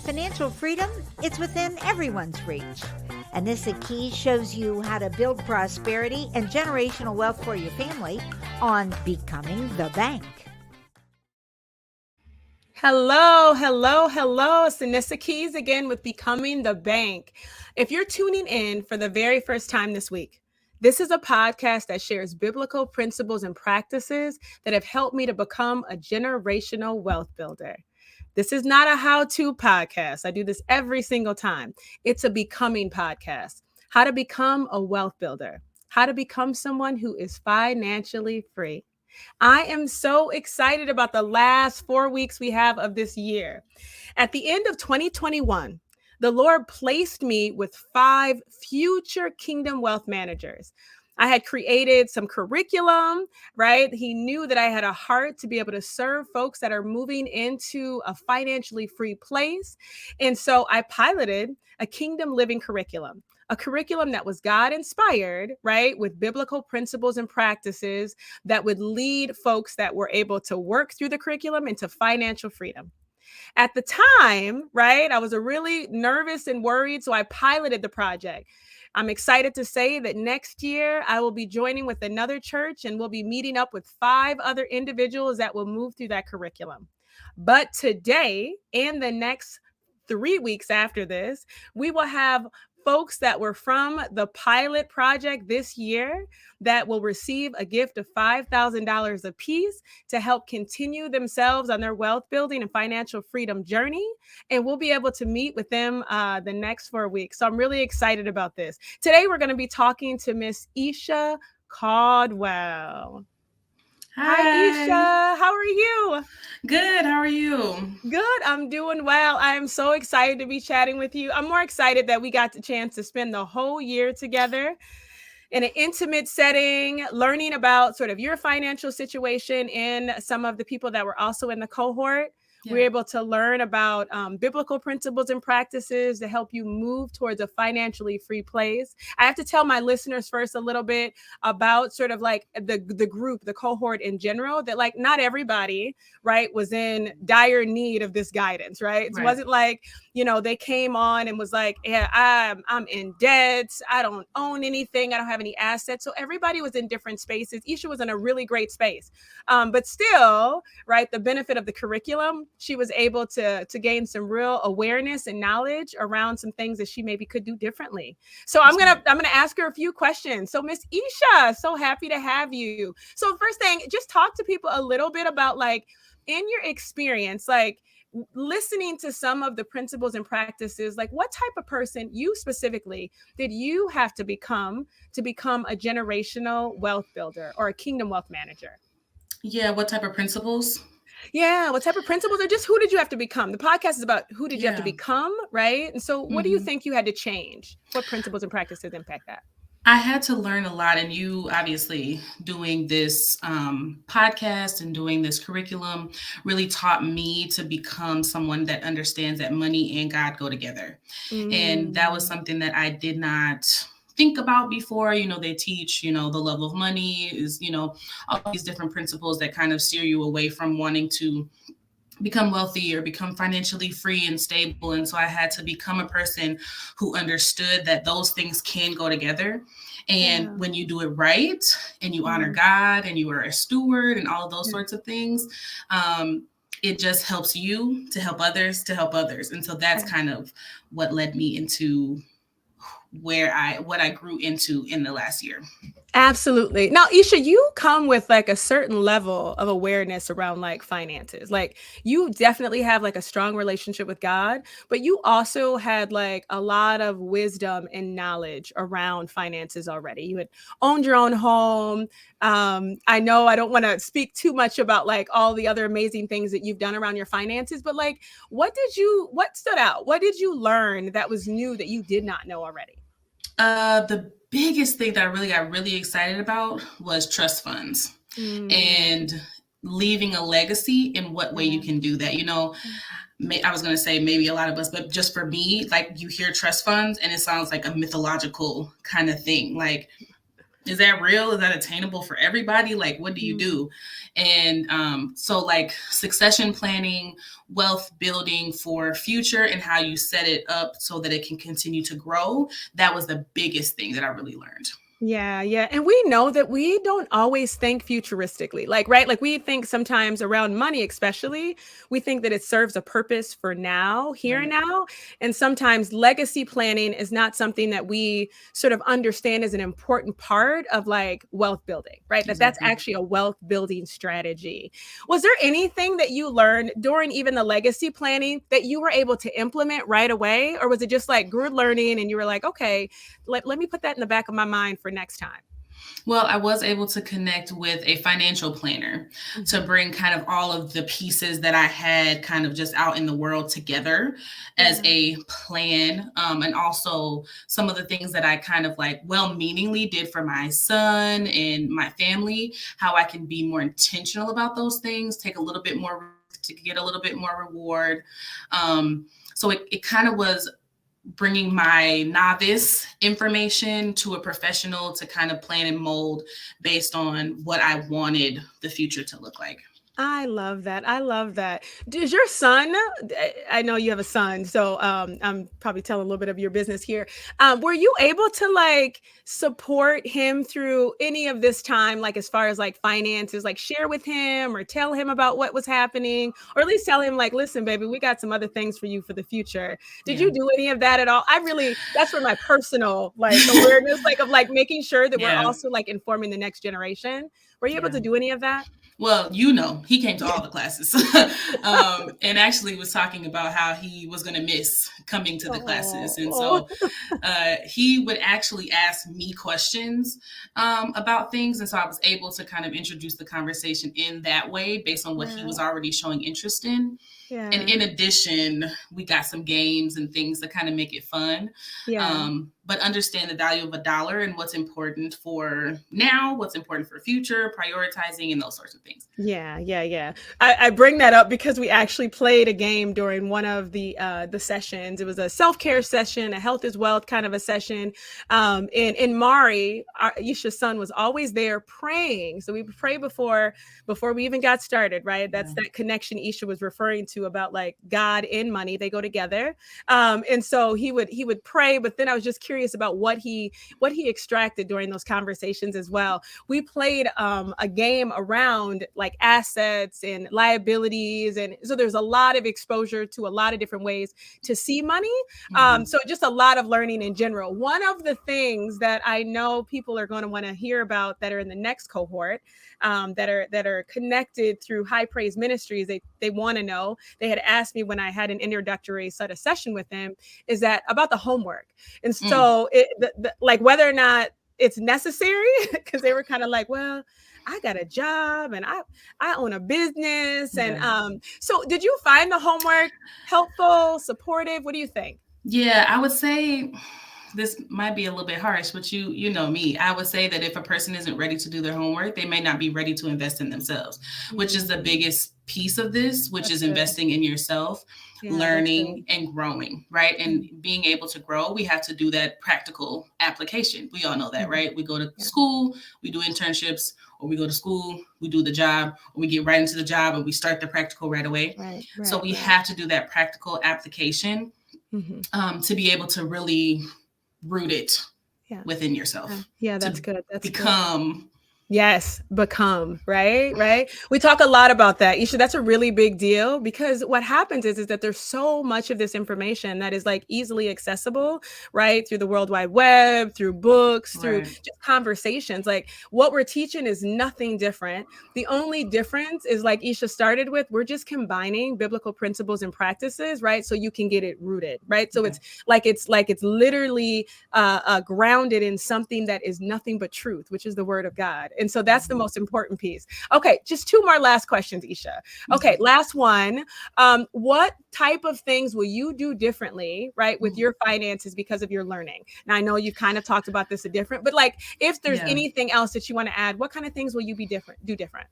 financial freedom, it's within everyone's reach. Anissa Keyes shows you how to build prosperity and generational wealth for your family on Becoming the Bank. Hello. It's Anissa Keyes again with Becoming the Bank. If you're tuning in for the very first time this week, this is a podcast that shares biblical principles and practices that have helped me to become a generational wealth builder. This is not a how-to podcast. I do this every single time. It's a becoming podcast. How to become a wealth builder. How to become someone who is financially free. I am so excited about the last 4 weeks we have of this year. At the end of 2021, the Lord placed me with 5 future kingdom wealth managers. I had created some curriculum, right? He knew that I had a heart to be able to serve folks that are moving into a financially free place. And so I piloted a kingdom living curriculum. A curriculum that was God inspired, right? With biblical principles and practices that would lead folks that were able to work through the curriculum into financial freedom. At the time, right, I was really nervous and worried, so I piloted the project. I'm excited to say that next year I will be joining with another church and we'll be meeting up with 5 other individuals that will move through that curriculum. But today and the next 3 weeks after this, we will have folks that were from the pilot project this year that will receive a gift of $5,000 apiece to help continue themselves on their wealth building and financial freedom journey. And we'll be able to meet with them the next 4 weeks. So I'm really excited about this. Today, we're going to be talking to Miss Isha Caldwell. Hi, Isha. How are you? Good. How are you? Good. I'm doing well. I am so excited to be chatting with you. I'm more excited that we got the chance to spend the whole year together in an intimate setting, learning about sort of your financial situation and some of the people that were also in the cohort. Yeah. We're able to learn about biblical principles and practices to help you move towards a financially free place. I have to tell my listeners first a little bit about sort of like the group, the cohort in general, that like not everybody, right, was in dire need of this guidance, right? It wasn't like, you know, they came on and was like, yeah, I'm in debt. I don't own anything. I don't have any assets. So everybody was in different spaces. Isha was in a really great space. But still, right, the benefit of the curriculum, she was able to gain some real awareness and knowledge around some things that she maybe could do differently. So I'm gonna ask her a few questions. So Miss Isha, so happy to have you. So first thing, just talk to people a little bit about like in your experience, like listening to some of the principles and practices, like what type of person you specifically did you have to become a generational wealth builder or a kingdom wealth manager? Yeah, what type of principles? Yeah, what type of principles, or just who did you have to become? The podcast is about who did you have to become, right? And so what do you think you had to change? What principles and practices impact that? I had to learn a lot, and you obviously doing this podcast and doing this curriculum really taught me to become someone that understands that money and God go together. And that was something that I did not think about before. You know, they teach, you know, the love of money is, you know, all these different principles that kind of steer you away from wanting to become wealthy or become financially free and stable. And so I had to become a person who understood that those things can go together. And when you do it right and you honor God and you are a steward and all of those sorts of things, it just helps you to help others to help others. And so that's kind of what led me into what I grew into in the last year. Absolutely. Now, Isha, you come with like a certain level of awareness around like finances. Like you definitely have like a strong relationship with God, but you also had like a lot of wisdom and knowledge around finances already. You had owned your own home. I know I don't want to speak too much about like all the other amazing things that you've done around your finances, but like what stood out? What did you learn that was new that you did not know already? The biggest thing that I really got really excited about was trust funds and leaving a legacy. In what way you can do that. You know, I was going to say maybe a lot of us, but just for me, like you hear trust funds and it sounds like a mythological kind of thing. Like is that real? Is that attainable for everybody? Like, what do you do? And so like succession planning, wealth building for future, and how you set it up so that it can continue to grow. That was the biggest thing that I really learned. Yeah, yeah. And we know that we don't always think futuristically. Like, right? Like we think sometimes around money, especially, we think that it serves a purpose for now, here and now. And sometimes legacy planning is not something that we sort of understand as an important part of like wealth building, right? That's actually a wealth building strategy. Was there anything that you learned during even the legacy planning that you were able to implement right away? Or was it just like good learning and you were like, okay, let me put that in the back of my mind for next time? Well, I was able to connect with a financial planner to bring kind of all of the pieces that I had kind of just out in the world together as a plan. And also some of the things that I kind of like well-meaningly did for my son and my family, how I can be more intentional about those things, take a little bit more to get a little bit more reward. So it kind of was bringing my novice information to a professional to kind of plan and mold based on what I wanted the future to look like. I love that. I love that. Does your son, I know you have a son, so I'm probably telling a little bit of your business here. Were you able to like support him through any of this time, like as far as like finances, like share with him or tell him about what was happening, or at least tell him like, listen, baby, we got some other things for you for the future. Did you do any of that at all? That's for my personal like awareness, like of like making sure that we're also like informing the next generation. Were you able to do any of that? Well, he came to all the classes and actually was talking about how he was going to miss coming to the classes. And so he would actually ask me questions about things. And so I was able to kind of introduce the conversation in that way based on what he was already showing interest in. Yeah. And in addition, we got some games and things to kind of make it fun. Yeah. But understand the value of a dollar and what's important for now, what's important for future, prioritizing, and those sorts of things. Yeah. I bring that up because we actually played a game during one of the sessions. It was a self-care session, a health is wealth kind of a session. And Mari, Yisha's son, was always there praying. So we would pray before we even got started, right? That's that connection Isha was referring to about like God and money. They go together. And so he would pray, but then I was just curious about what he extracted during those conversations as well. We played a game around like assets and liabilities, and so there's a lot of exposure to a lot of different ways to see money. So just a lot of learning in general. One of the things that I know people are going to want to hear about that are in the next cohort, that are connected through High Praise Ministries, they want to know. They had asked me when I had an introductory sort of session with them, is that about the homework. And so like whether or not it's necessary, because they were kind of like, well, I got a job and I own a business. And so did you find the homework helpful, supportive? What do you think? Yeah, I would say this might be a little bit harsh, but you know me. I would say that if a person isn't ready to do their homework, they may not be ready to invest in themselves, which is the biggest piece of this, which is investing in yourself, learning and growing, right? And being able to grow, we have to do that practical application. We all know that, right? We go to school, we do internships, or we go to school, we do the job, or we get right into the job and we start the practical right away. So we have to do that practical application to be able to really root it within yourself. Yeah, that's good. That's become. Good. Yes, become, right? We talk a lot about that. Isha, that's a really big deal, because what happens is that there's so much of this information that is like easily accessible, right? Through the World Wide Web, through books, through just conversations. Like what we're teaching is nothing different. The only difference is, like Isha started with, we're just combining biblical principles and practices, right? So you can get it rooted, right? So it's literally grounded in something that is nothing but truth, which is the word of God. And so that's the most important piece. Okay, just two more last questions, Isha. Okay, last one. What type of things will you do differently, right, with your finances because of your learning? Now, I know you've kind of talked about this but like, if there's anything else that you want to add, what kind of things will you do different?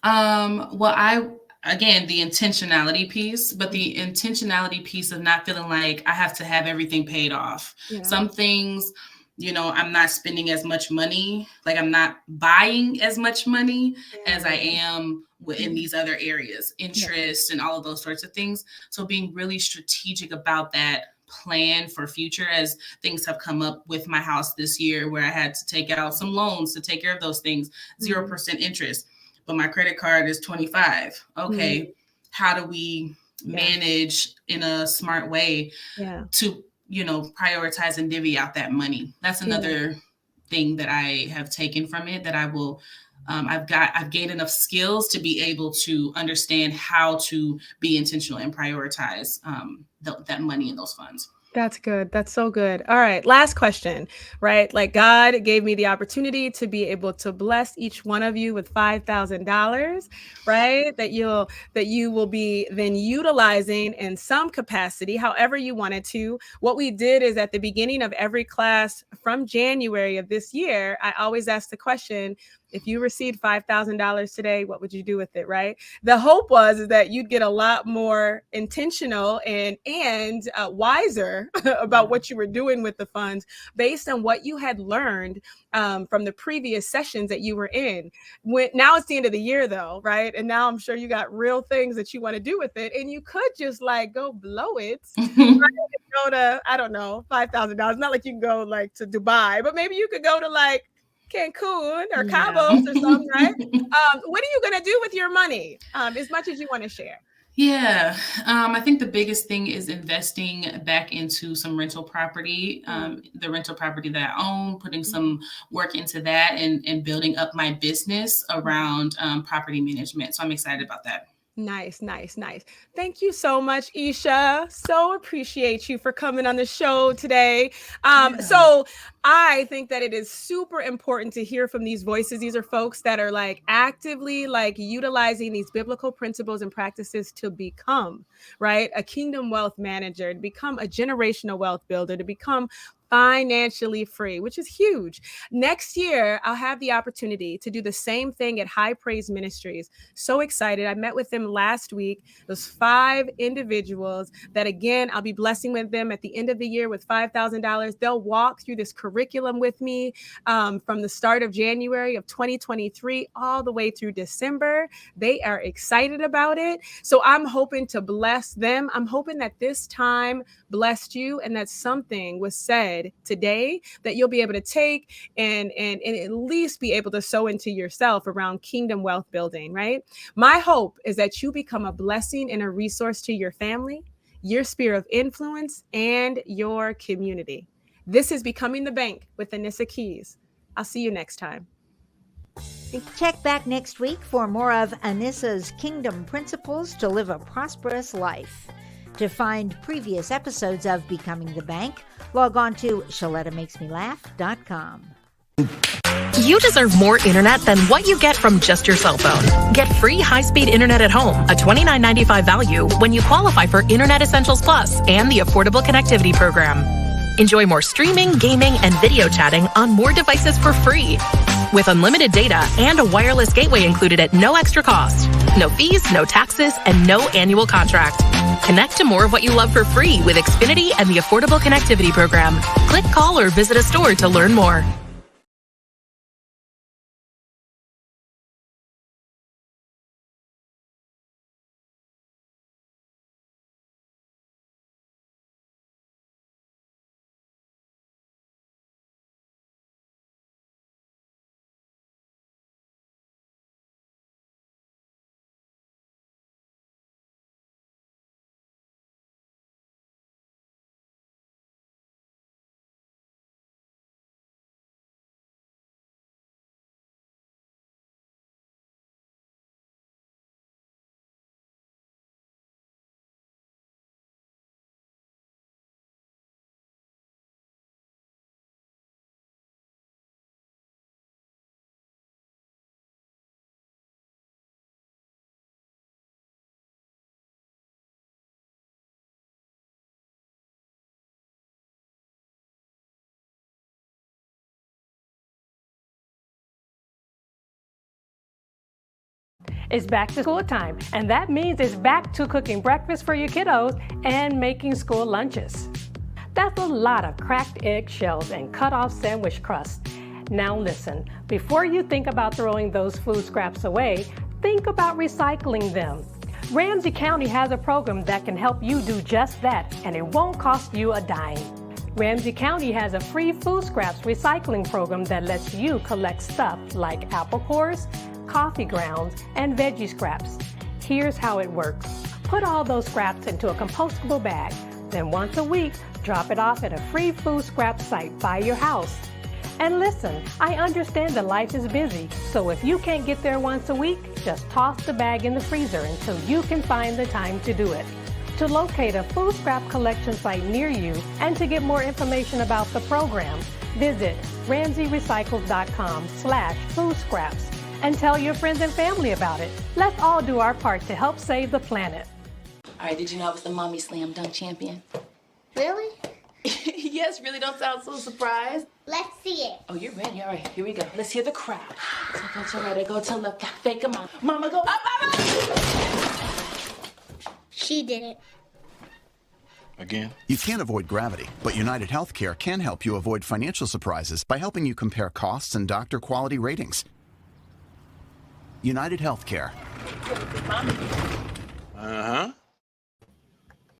Well, again, the intentionality piece, but the intentionality piece of not feeling like I have to have everything paid off. Some things I'm not spending as much money. Like I'm not buying as much money as I am in these other areas, interest and all of those sorts of things. So being really strategic about that, plan for future, as things have come up with my house this year where I had to take out some loans to take care of those things, 0% interest, but my credit card is 25. Okay. How do we manage in a smart way to, prioritize and divvy out that money? That's another thing that I have taken from it, that I will, I've gained enough skills to be able to understand how to be intentional and prioritize that money in those funds. That's good. That's so good. All right. Last question, right? Like God gave me the opportunity to be able to bless each one of you with $5,000, right? That you will be then utilizing in some capacity, however you wanted to. What we did is at the beginning of every class from January of this year, I always ask the question, if you received $5,000 today, what would you do with it, right? The hope was that you'd get a lot more intentional and wiser about what you were doing with the funds based on what you had learned from the previous sessions that you were in. Now it's the end of the year though, right? And now I'm sure you got real things that you want to do with it, and you could just like go blow it. Go to, I don't know, $5,000. Not like you can go like to Dubai, but maybe you could go to like Cancun or Cabo or something, right? What are you going to do with your money? As much as you want to share. Yeah. I think the biggest thing is investing back into some rental property, the rental property that I own, putting some work into that and building up my business around property management. So I'm excited about that. Nice. Thank you so much, Isha. So appreciate you for coming on the show today. So I think that it is super important to hear from these voices. These are folks that are like actively like utilizing these biblical principles and practices to become, right, a kingdom wealth manager, to become a generational wealth builder, to become financially free, which is huge. Next year, I'll have the opportunity to do the same thing at High Praise Ministries. So excited. I met with them last week. Those 5 individuals that, again, I'll be blessing with them at the end of the year with $5,000. They'll walk through this curriculum with me from the start of January of 2023 all the way through December. They are excited about it. So I'm hoping to bless them. I'm hoping that this time blessed you and that something was said today that you'll be able to take and at least be able to sow into yourself around kingdom wealth building, right? My hope is that you become a blessing and a resource to your family, your sphere of influence, and your community. This is Becoming the Bank with Anissa Keyes. I'll see you next time. Check back next week for more of Anissa's Kingdom Principles to live a prosperous life. To find previous episodes of Becoming the Bank, log on to ShalettaMakesMeLaugh.com. You deserve more internet than what you get from just your cell phone. Get free high-speed internet at home, a $29.95 value when you qualify for Internet Essentials Plus and the Affordable Connectivity Program. Enjoy more streaming, gaming, and video chatting on more devices for free. With unlimited data and a wireless gateway included at no extra cost. No fees, no taxes, and no annual contract. Connect to more of what you love for free with Xfinity and the Affordable Connectivity Program. Click, call, or visit a store to learn more. It's back to school time, and that means it's back to cooking breakfast for your kiddos and making school lunches. That's a lot of cracked eggshells and cut-off sandwich crust. Now listen, before you think about throwing those food scraps away, think about recycling them. Ramsey County has a program that can help you do just that, and it won't cost you a dime. Ramsey County has a free food scraps recycling program that lets you collect stuff like apple cores, coffee grounds, and veggie scraps. Here's how it works. Put all those scraps into a compostable bag. Then once a week, drop it off at a free food scrap site by your house. And listen, I understand that life is busy, so if you can't get there once a week, just toss the bag in the freezer until you can find the time to do it. To locate a food scrap collection site near you and to get more information about the program, visit ramseyrecycles.com/food scraps and tell your friends and family about it. Let's all do our part to help save the planet. All right, did you know I was the Mommy Slam Dunk Champion? Really? Yes, really, don't sound so surprised. Let's see it. Oh, you're ready. All right, here we go. Let's hear the crowd. So go to right, I go to left, fake a mom. Mama, go up, mama! She did it. Again? You can't avoid gravity, but United Healthcare can help you avoid financial surprises by helping you compare costs and doctor quality ratings. United Healthcare. Uh-huh.